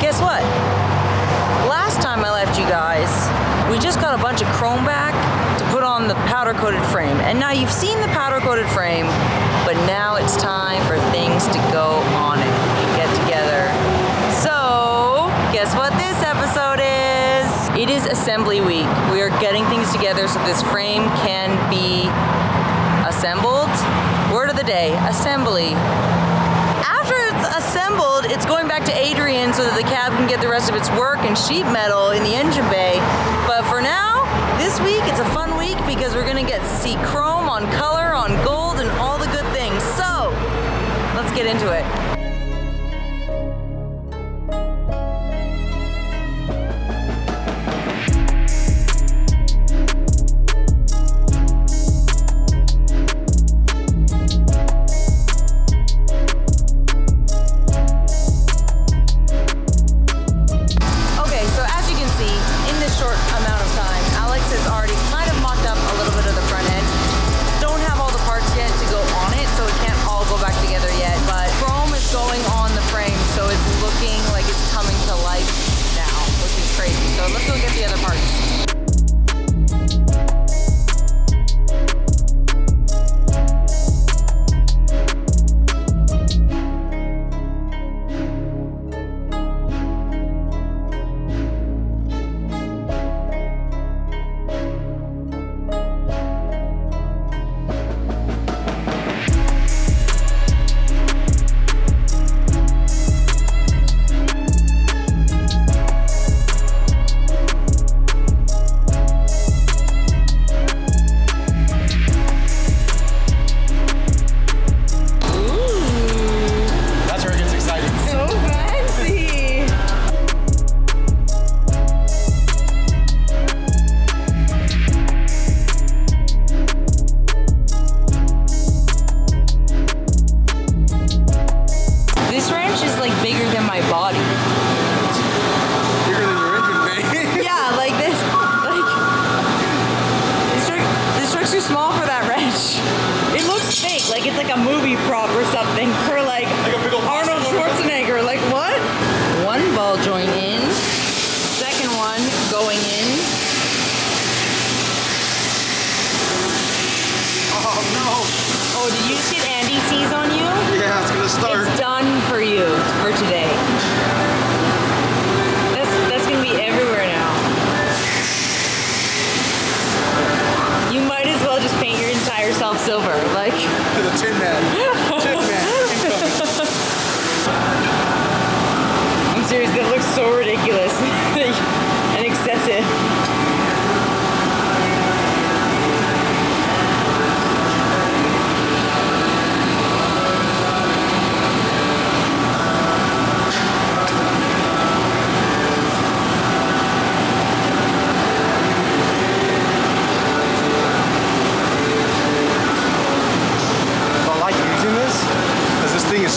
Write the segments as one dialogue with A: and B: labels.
A: guess what? Last time I left you guys, we just got a bunch of chrome back to put on the powder-coated frame. And now you've seen the powder-coated frame, but now it's time for things to go on it and get together. So, guess what this episode is? It is assembly week. We are getting things together so this frame can be assembled. Word of the day, assembly. After it's assembled, it's going back to Adrian so that the cab can get the rest of its work and sheet metal in the engine bay. But for now, this week, it's a fun week because we're gonna get to see chrome on color, on gold, and all the good things. So, let's get into it.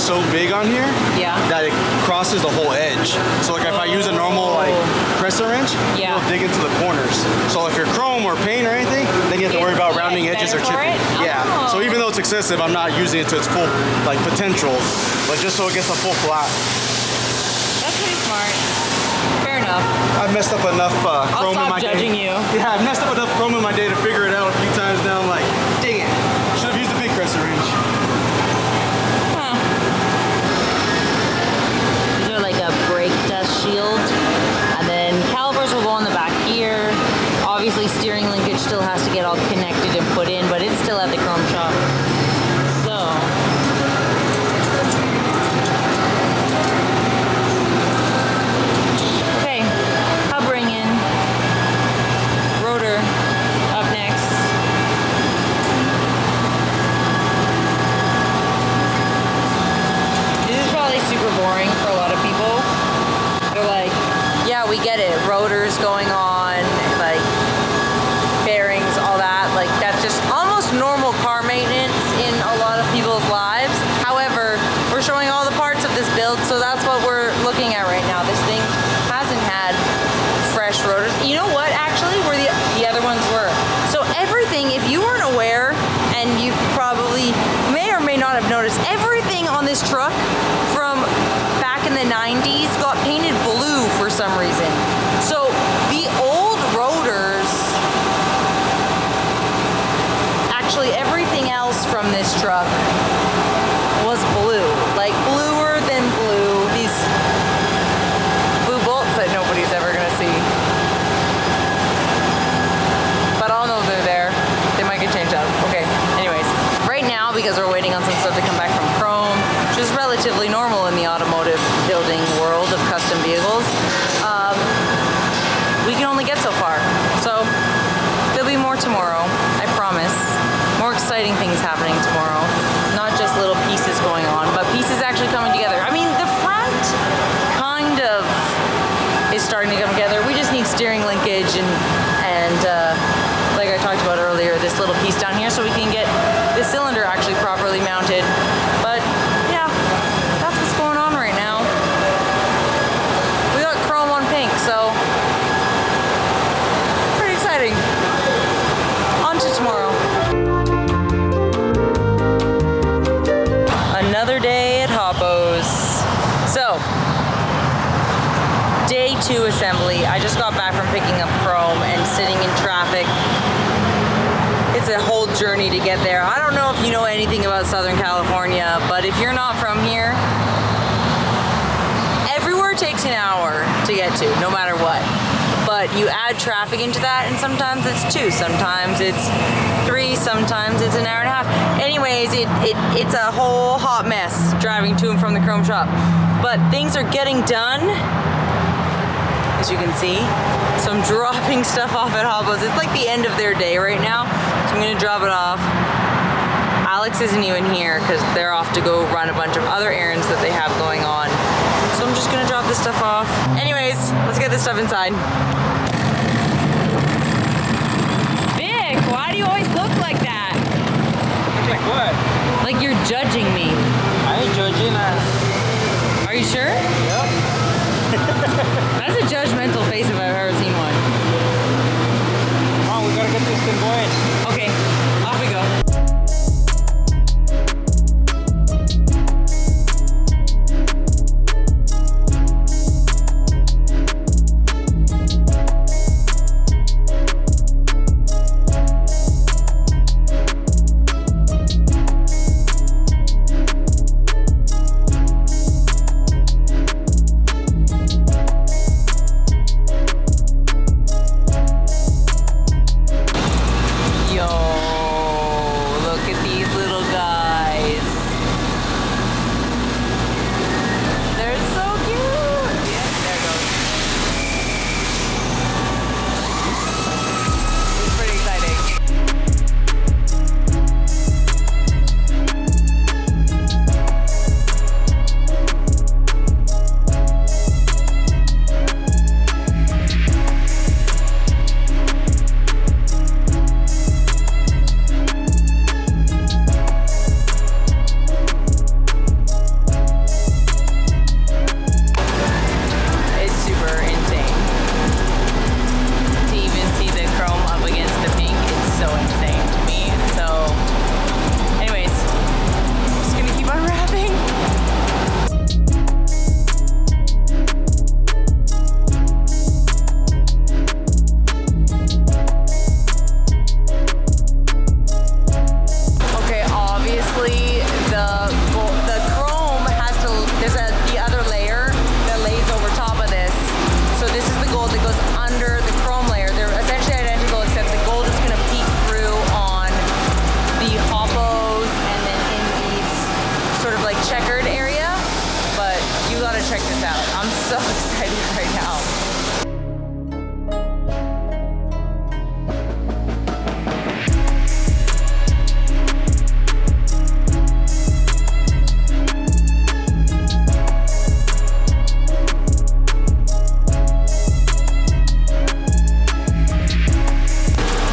B: So big on here that it crosses the whole edge. So like if I use a normal like presser wrench, it'll dig into the corners. So if you're chrome or paint or anything, then you have to worry about rounding edges or chipping. Yeah. So even though it's excessive, I'm not using it to its full like potential, but just so it gets a full flat.
A: That's pretty smart. Fair enough.
B: I've messed up enough chrome in my day.
A: I'll stop judging you.
B: Yeah, I've messed up enough chrome in my day to figure it out a few times now. I'm like, dang it. Should have used a big presser wrench.
A: Shield, and then calipers will go on the back here. Obviously steering linkage still has to get all connected and put in, but it's still at the chrome shop. So okay, hub ring in, rotor up next. Day 2 assembly. I just got back from picking up chrome and sitting in traffic. It's a whole journey to get there. I don't know if you know anything about Southern California, but if you're not from here, everywhere takes an hour to get to, no matter what. But you add traffic into that, and sometimes it's 2, sometimes it's 3, sometimes it's an hour and a half. Anyways, it's a whole hot mess driving to and from the chrome shop. But things are getting done, as you can see. So I'm dropping stuff off at Hoppos. It's like the end of their day right now, so I'm gonna drop it off. Alex isn't even here because they're off to go run a bunch of other errands that they have going on. So I'm just gonna drop this stuff off. Anyways, let's get this stuff inside. Vic, why do you always look like that?
C: Look like what?
A: Like you're judging me.
C: I ain't judging.
A: Are you sure?
C: Yep.
A: That's a judgmental face if I've ever seen one.
C: Come on, we gotta get this thing going.
A: Okay, off we go. Check this out. I'm so excited right now.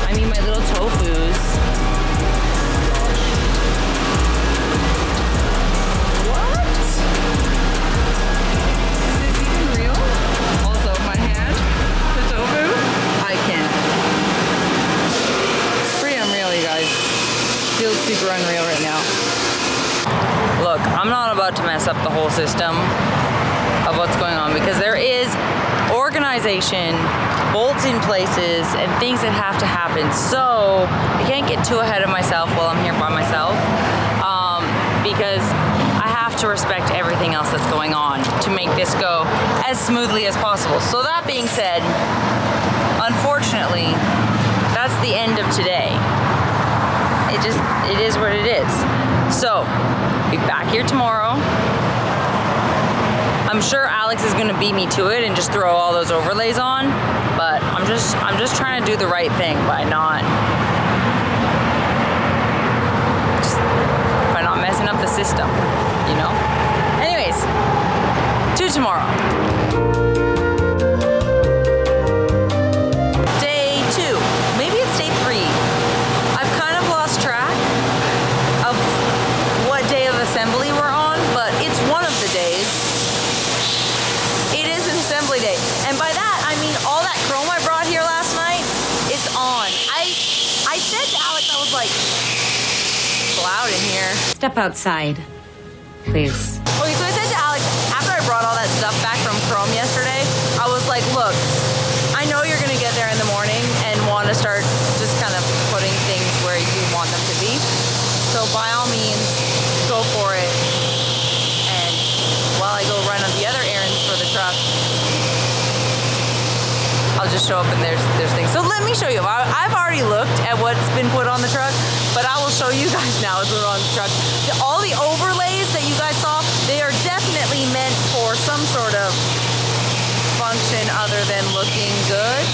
A: I mean, my little tofus. Feels super unreal right now. Look, I'm not about to mess up the whole system of what's going on because there is organization, bolts in places, and things that have to happen. So I can't get too ahead of myself while I'm here by myself because I have to respect everything else that's going on to make this go as smoothly as possible. So that being said, unfortunately, that's the end of today. It is what it is. So, be back here tomorrow. I'm sure Alex is gonna beat me to it and just throw all those overlays on, but I'm just trying to do the right thing by not messing up the system, you know? Anyways, to tomorrow. Day 2, maybe it's day 3. I've kind of lost track of what day of assembly we're on, but it's one of the days. It is an assembly day. And by that, I mean all that chrome I brought here last night, it's on. I said to Alex, I was like, it's loud in here.
D: Step outside, please.
A: Okay, so I said to Alex, after I brought all that stuff back from chrome yesterday, I like, look, I know you're gonna get there in the morning and want to start just kind of putting things where you want them to be. So by all means, go for it. And while I go run on the other errands for the truck, I'll just show up and there's things. So let me show you. I've already looked at what's been put on the truck, but I will show you guys now what's put on the truck. All the overlays that you guys saw, they are definitely meant for some sort of function other than looking good.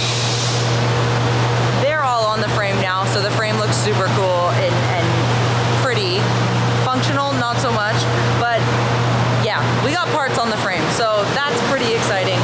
A: They're all on the frame now, so the frame looks super cool and pretty. Functional, not so much, but yeah, we got parts on the frame, so that's pretty exciting.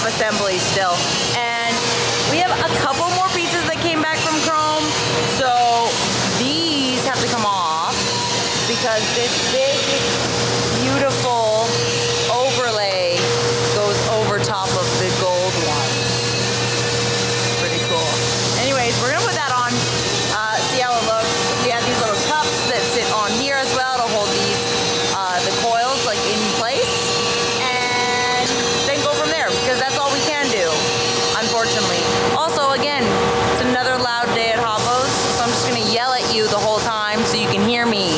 A: Assembly still, and we have a couple more pieces that came back from chrome, so these have to come off because this big beautiful overlay goes over top of the gold one. Pretty cool. Anyways, we're gonna put that on, see how it looks. We have these little cups that sit on here as well to hold these the coils like in place, and then go from there because that's all we can do, unfortunately. Also, again, it's another loud day at Hoppos, so I'm just gonna yell at you the whole time so you can hear me.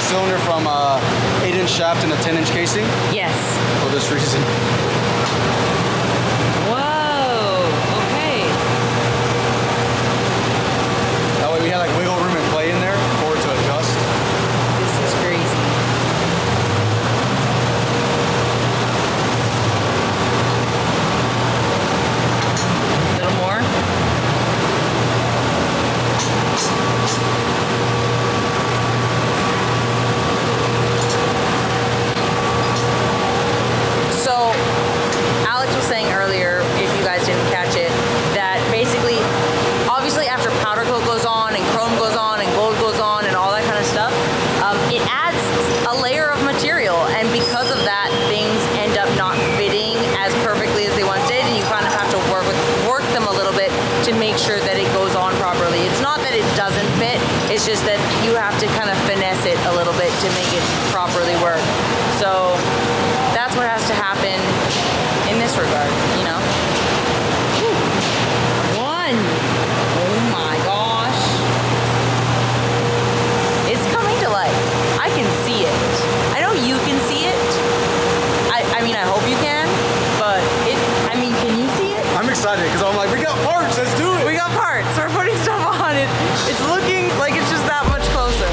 B: cylinder from 8-inch shaft and a 10-inch casing
A: Yes.
B: for this reason.
A: Whoa. Okay.
B: That way we had like wiggle room and play in there for it to adjust.
A: This is crazy. A little more. So, Alex was saying earlier, if you guys didn't catch it, that basically, obviously after powder coat goes on and chrome goes on and gold goes on and all that kind of stuff, it adds a layer of material, and because of that, things end up not fitting as perfectly as they once did, and you kind of have to work them a little bit to make sure that it goes on properly. It's not that it doesn't fit, it's just that you have to kind of finesse it a little bit to make it properly work. So that's what has to happen in this regard, you know? Whew. One. Oh my gosh. It's coming to life. I can see it. I know you can see it. I mean, I hope you can, but can you see it?
B: I'm excited because I'm like, we got parts, let's do it.
A: We got parts. We're putting stuff on it. It's looking like it's just that much closer.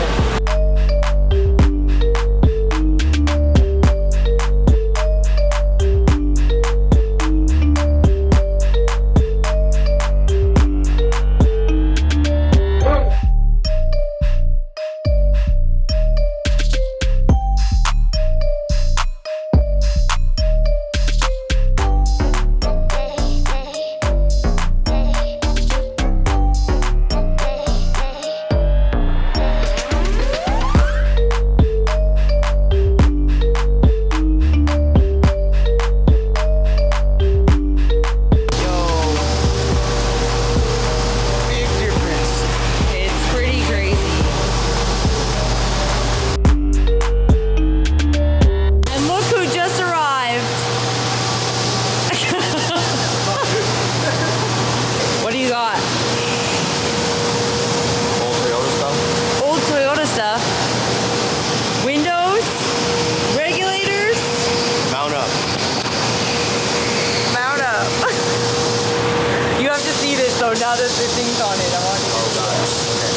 A: So now that the thing's on it, I want to.
B: Oh god. Okay.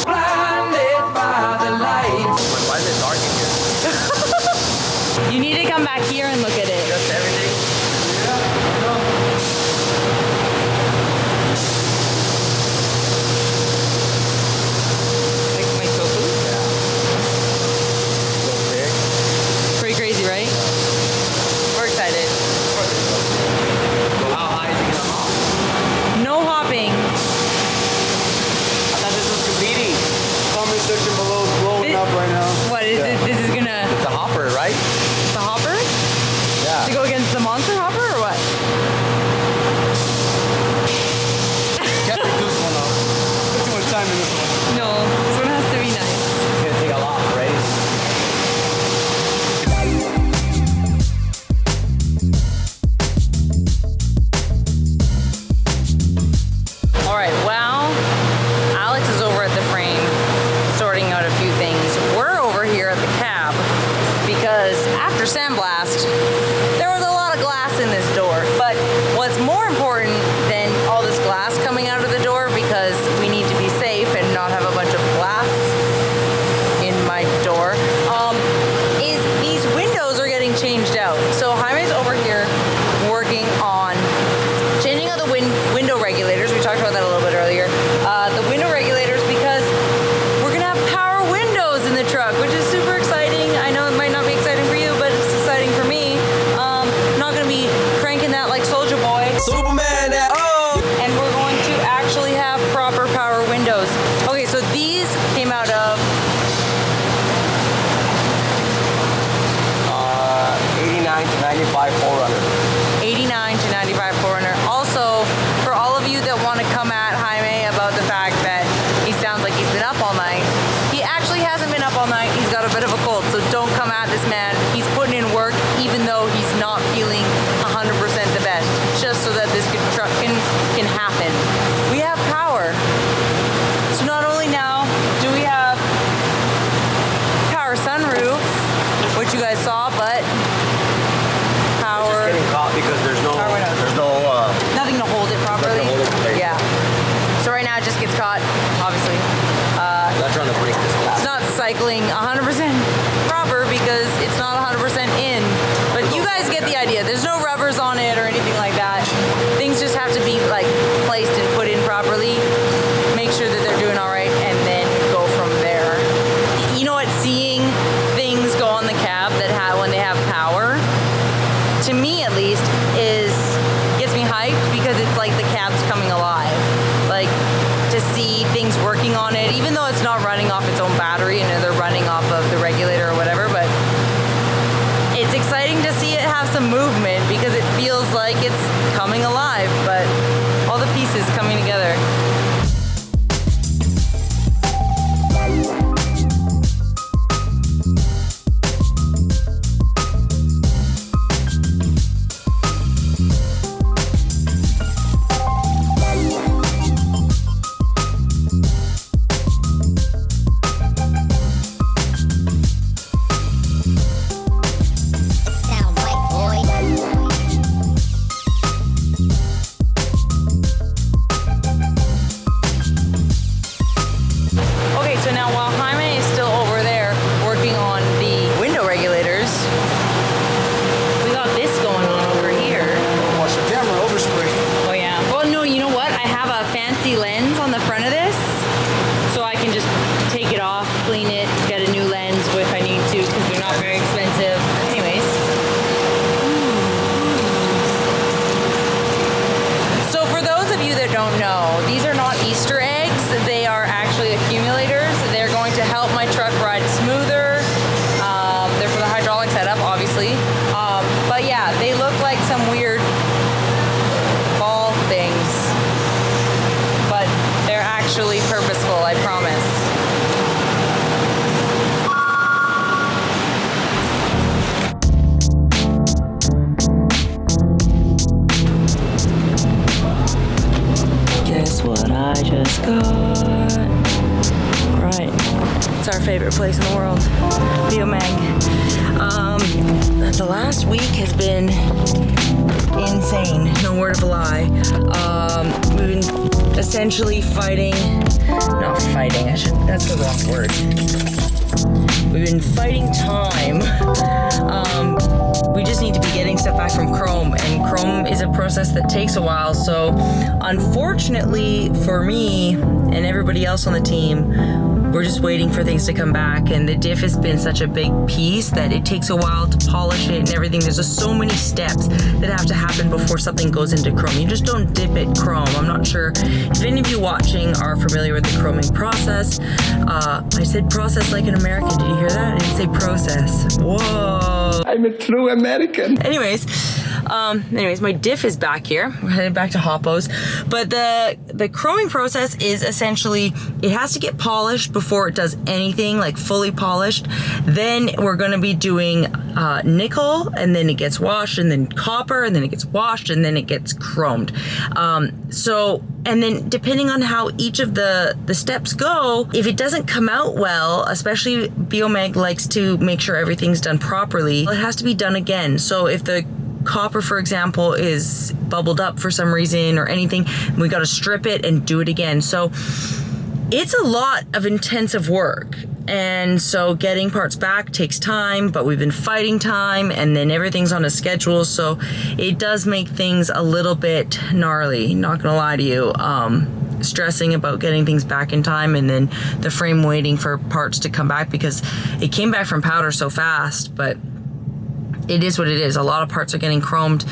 D: Blinded by the light.
B: Why is it dark in here?
A: You need to come back here and look at it.
B: Just everything.
A: Like my tofu?
B: Yeah. So big.
A: Pretty crazy, right? We're excited.
B: How high is it gonna hop?
A: No hopping.
B: I thought this was competing. Comment section below is blowing up right now.
A: What is it? This is gonna.
B: It's a hopper, right?
A: The hopper?
B: Yeah.
A: To go against the monster hopper or what?
B: Can't pick this one up. Put too much time in this one.
A: No, this one has to be nice.
B: It's gonna take a lot, right?
A: All right, well, Alex is over at the frame sorting out a few things. We're over here at the cab because after sandblast, there was a lot of glass in this door. But what's more important than all this glass coming out of the door, because we need to be safe and not have a bunch of glass in my door, is these windows are getting changed out. So Jaime's over here working on changing out the window regulators. We talked about that a little bit earlier. The window regulators, because we're gonna have power windows in the truck, which is super exciting. I know it might not be exciting for you, but it's exciting for me. Not gonna be cranking that like Soldier Boy.
D: Superman, oh!
A: And we're going to actually have proper power windows. Okay, so these came out of
B: 89 to 95 4Runner.
A: 89 to 95 4Runner. Also, for all of you that want to come at Jaime about the fact that he sounds like he's been up all night, he actually hasn't been up all night. He's got a bit of a cold, so don't come at this man. He's putting in work even though he's not feeling 100% the best, just so that this truck can happen. We have power. So not only now do we have power of the regulator or whatever, but it's exciting to see it have some movement because it feels like it's coming alive, but all the pieces coming together. It's our favorite place in the world, Beomag. The last week has been insane, no word of a lie. We've been essentially not fighting, that's the wrong word. We've been fighting time. We just need to be getting stuff back from Chrome, and Chrome is a process that takes a while. So unfortunately for me and everybody else on the team, we're just waiting for things to come back, and the diff has been such a big piece that it takes a while to polish it and everything. There's just so many steps that have to happen before something goes into Chrome. You just don't dip it Chrome. I'm not sure if any of you watching are familiar with the chroming process. I said process like an American. Did you hear that? I didn't say process. Whoa.
D: I'm a true American.
A: Anyways, my diff is back here. We're headed back to Hoppos. But the chroming process is essentially, it has to get polished before it does anything, like fully polished. Then we're gonna be doing nickel, and then it gets washed, and then copper, and then it gets washed, and then it gets chromed. And then depending on how each of the steps go, if it doesn't come out well, especially Beomag likes to make sure everything's done properly, it has to be done again. So if the copper, for example, is bubbled up for some reason or anything, we got to strip it and do it again. So it's a lot of intensive work. And so getting parts back takes time, but we've been fighting time, and then everything's on a schedule. So it does make things a little bit gnarly, not gonna lie to you. Stressing about getting things back in time, and then the frame waiting for parts to come back because it came back from powder so fast, but it is what it is. A lot of parts are getting chromed.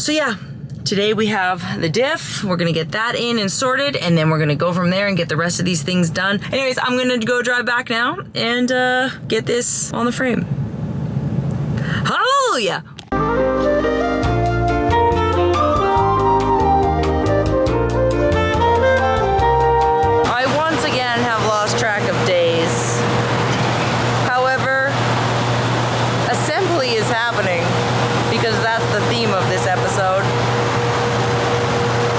A: So yeah, today we have the diff. We're gonna get that in and sorted, and then we're gonna go from there and get the rest of these things done. Anyways, I'm gonna go drive back now and get this on the frame. Hallelujah! I once again have lost track of days. However, assembly is happening because that's the theme of this episode.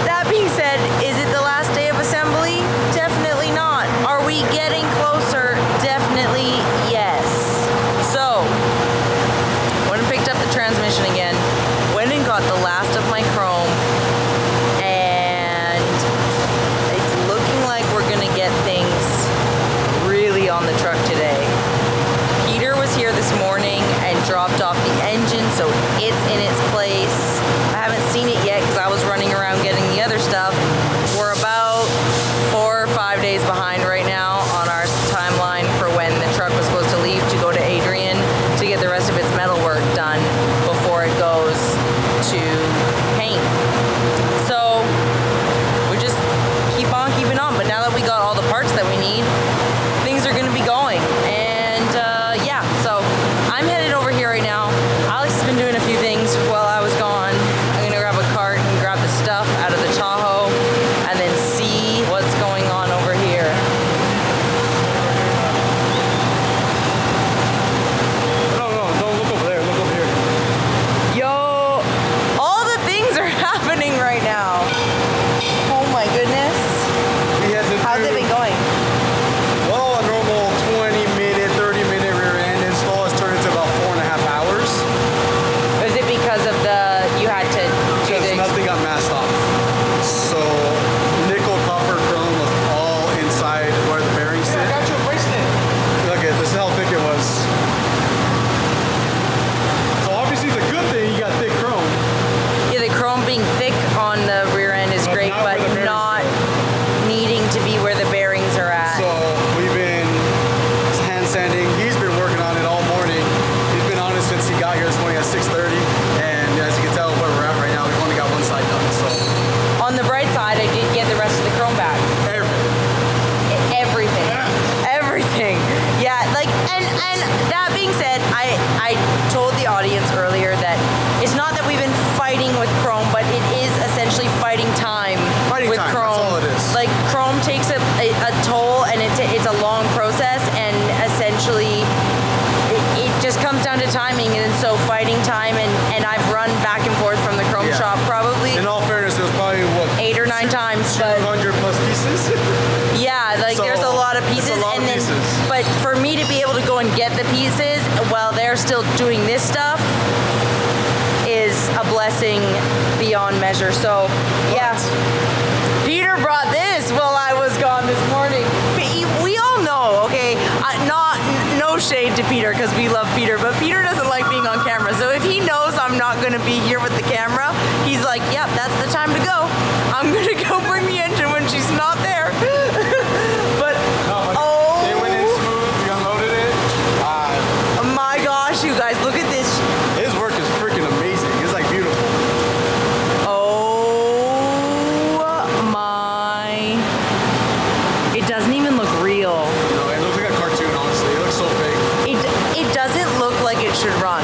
A: That being said, is it the last day of assembly? Definitely not. Are we getting closer? Definitely yes. So, went and picked up the transmission. And that being said, I told the audience earlier that it's not that we've been fighting with chrome, but it is essentially fighting time with chrome.
B: That's all it is.
A: Like chrome takes a toll, and it's a long process, and essentially it just comes down to timing, and so fighting time, and I've run back and forth from the chrome shop probably.
B: In all fairness, it was probably what,
A: 8 or 9 times, but
B: 200 plus pieces.
A: yeah, like
B: So,
A: there's a lot of pieces,
B: it's a lot
A: and
B: of
A: then
B: pieces.
A: but for me to be able to go and get the pieces while they're still doing this stuff is a blessing beyond measure. So yeah, Peter brought this while I was gone this morning. We all know, okay, no shade to Peter because we love Peter, but Peter doesn't like being on camera. So if he knows I'm not going to be here with the camera, he's like, yep, that's the time to go. I'm going to go bring the engine when she's not there. But
B: It went in smooth. We unloaded it.
A: my gosh, you guys, look at this.
B: His work is freaking amazing. It's like beautiful.
A: Oh my. It doesn't even look real.
B: No, it looks like a cartoon, honestly. It looks so fake.
A: It doesn't look like it should run.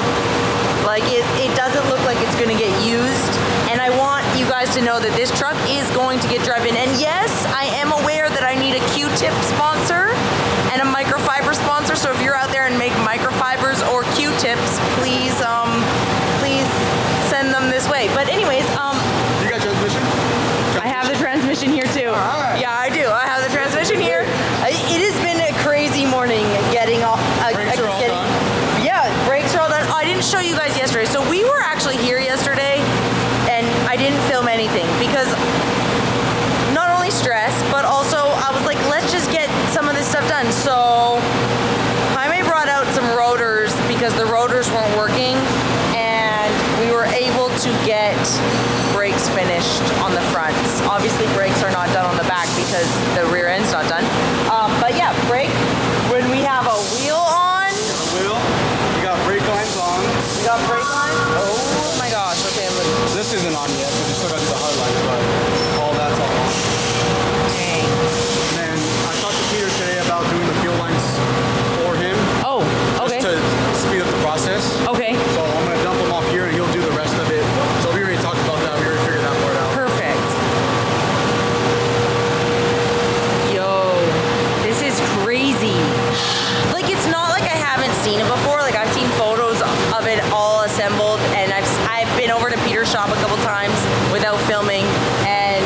A: Like it doesn't look like it's gonna get used. And I want you guys to know that this truck is going to get driven. And yes, I am aware that I need a Q-tip sponsor and a microfiber sponsor. So if you're out there and make microfibers or Q-tips, please send them this way. But anyways,
B: You got transmission?
A: I have the transmission here too.
B: Alright.
A: Yeah, I do. I have the transmission here. It has been a crazy morning getting all.
B: Brakes are all done?
A: Yeah, brakes are all done. I didn't show you guys yesterday. So we were actually here yesterday, and I didn't film anything because not only stress, but also I was like, let's just get some of this stuff done. So Jaime brought out some rotors because the rotors weren't working, and we were able to get brakes finished on the fronts. Obviously, brakes are not done on the back because the rear end's not done. But yeah, brake, when we have a wheel on,
B: The wheel. We got brake lines on.
A: we got brake lines. Oh my gosh, okay, look.
B: This isn't on yet, because we still got to do the hard line, but all that's all on.
A: Dang.
B: And then I talked to Peter today about doing the fuel lines for him.
A: Oh, okay.
B: Just to speed up the process.
A: Okay.
B: So I'm going to dump him off here and he'll do the rest of it. So we already talked about that. We already figured that part out.
A: Perfect. Yo, this is crazy. Like, it's not like I haven't seen it before. Like, I've seen photos of it all assembled, and I've been over to Peter's shop a couple times without filming and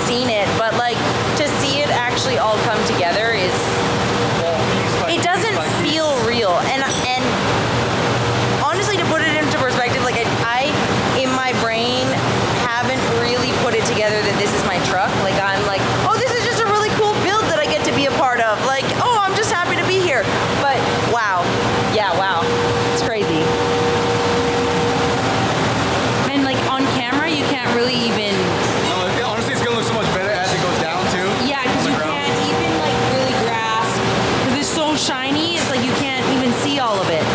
A: seen it. But like, to see it actually all come together is, it doesn't feel real. And honestly, to put it into perspective, like I in my brain haven't really put it together that this is my truck. Like I'm like, oh, this is just a really cool build that I get to be a part of. Like, oh, I'm just happy to be here. But wow, yeah, wow, it's crazy. And like on camera, you can't really even.
B: No, honestly, it's going to look so much better as it goes down too.
A: Yeah, because you can't even like really grasp because it's so shiny. It's like you can't even see all of it.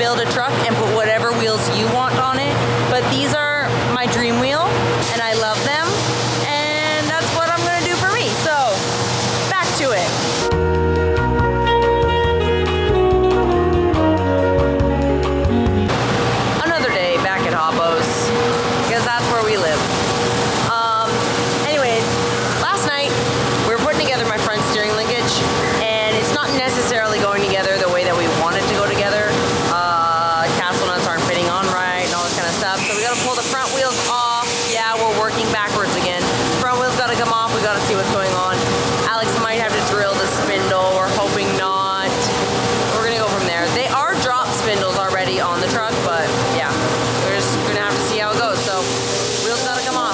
A: build a truck and put whatever wheels you want on it, but these are my dream wheel and I love them, and that's what I'm gonna do for me. So back to it. Another day back at Hoppos, because that's where we live. Anyways, last night we were putting together my front steering linkage, and it's not necessarily going together the way that we want it to go together. Castle nuts aren't fitting on right and all this kind of stuff, so we gotta pull the front wheels off. Yeah, we're working backwards again. Front wheels gotta come off, we gotta see what's going on. Alex might have to drill the spindle, we're hoping not. We're gonna go from there. They are drop spindles already on the truck, but yeah, we're just gonna have to see how it goes. So wheels gotta come off.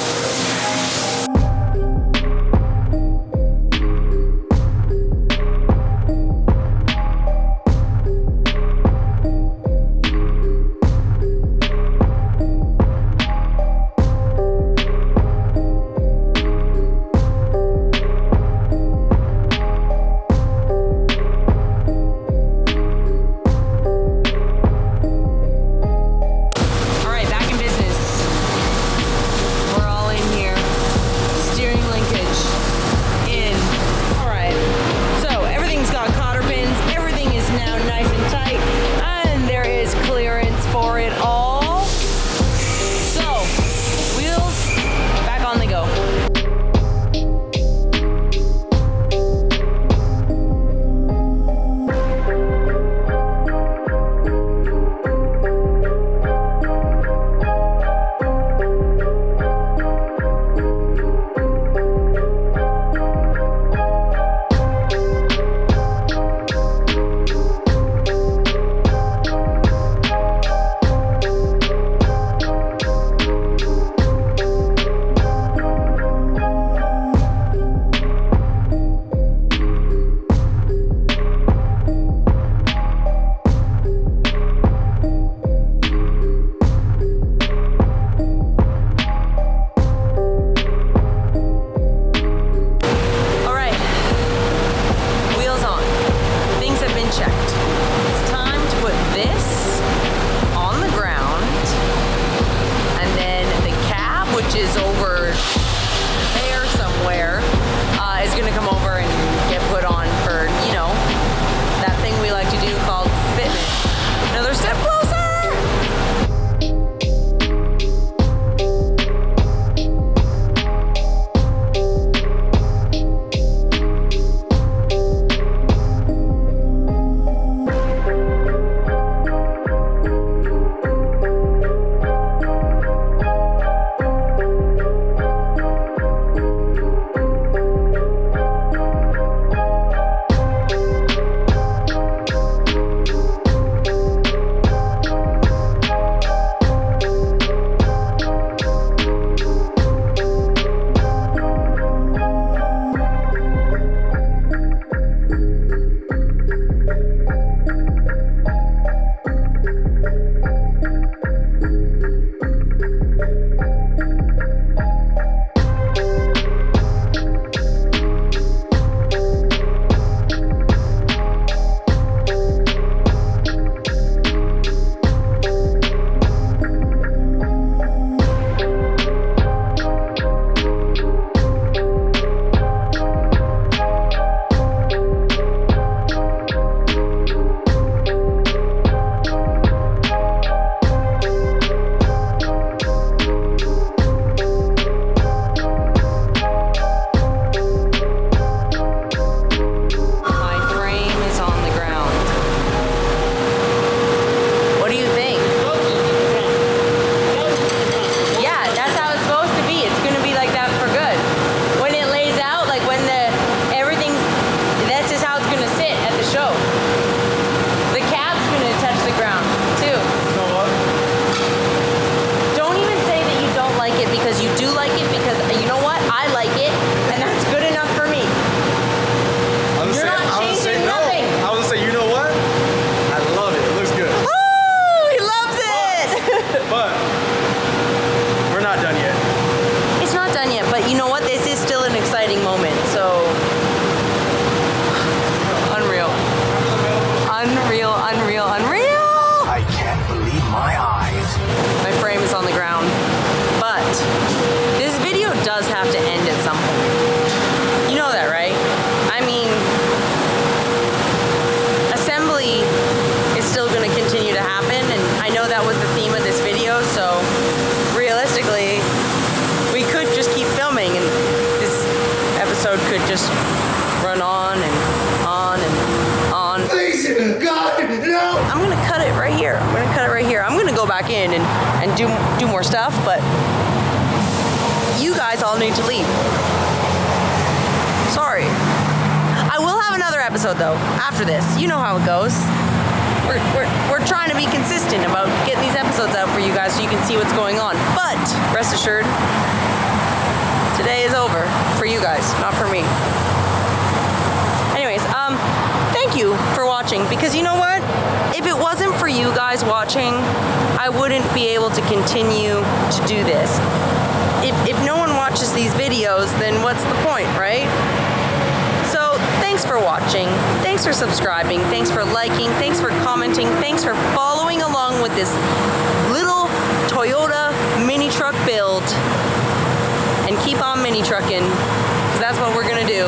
E: Unreal, unreal, unreal.
F: I can't
E: my eyes.
A: My frame is on the ground. But this video does have to end at some point. You know that, right? I mean, assembly is still going to continue to happen, and I know that was the theme of this video, so realistically, we could just keep filming, and this episode could just run on and on and on.
D: Please, God, no!
A: I'm gonna cut it right here. I'm gonna cut it right here. I'm gonna go back in and do more stuff, but you guys all need to leave. Sorry. I will have another episode though after this. You know how it goes. We're trying to be consistent about getting these episodes out for you guys so you can see what's going on. But rest assured, today is over for you guys, not for me. Anyways, thank you for watching, because you know what? If it wasn't for you guys watching, I wouldn't be able to continue to do this. If no one watches these videos, then what's the point, right? So thanks for watching, thanks for subscribing, thanks for liking, thanks for commenting, thanks for following along with this little Toyota Minitruck build. And keep on mini trucking, because that's what we're gonna do.